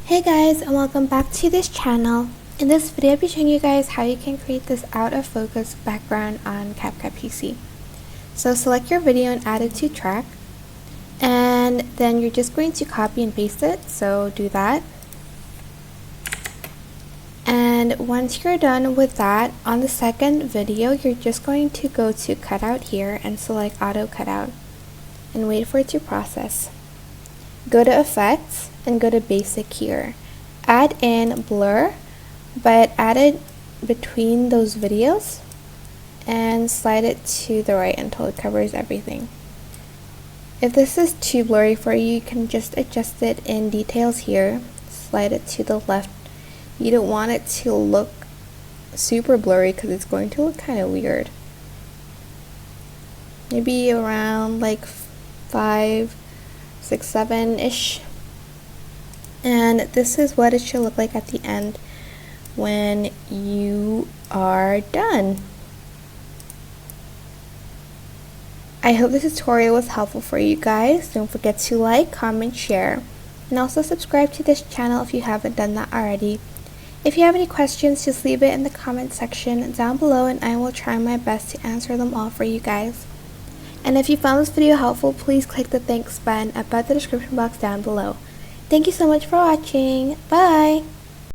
Hey guys, and welcome back to this channel. In this video I'll be showing you guys how you can create this out of focus background on CapCut PC. So select your video and add it to track, and then you're just going to copy and paste it, so do that. And once you're done with that, on the second video you're just going to go to cutout here and select auto cutout and wait for it to process. Go to effects and go to basic here. Add in blur, but add it between those videos and slide it to the right until it covers everything. If this is too blurry for you, you can just adjust it in details here, slide it to the left. You don't want it to look super blurry because it's going to look kind of weird. Maybe around like 5, 6, 7-ish. And this is what it should look like at the end when you are done. I hope this tutorial was helpful for you guys. Don't forget to like, comment, share, and also subscribe to this channel if you haven't done that already. If you have any questions, just leave it in the comment section down below and I will try my best to answer them all for you guys. And if you found this video helpful, please click the thanks button above the description box down below. Thank you so much for watching. Bye!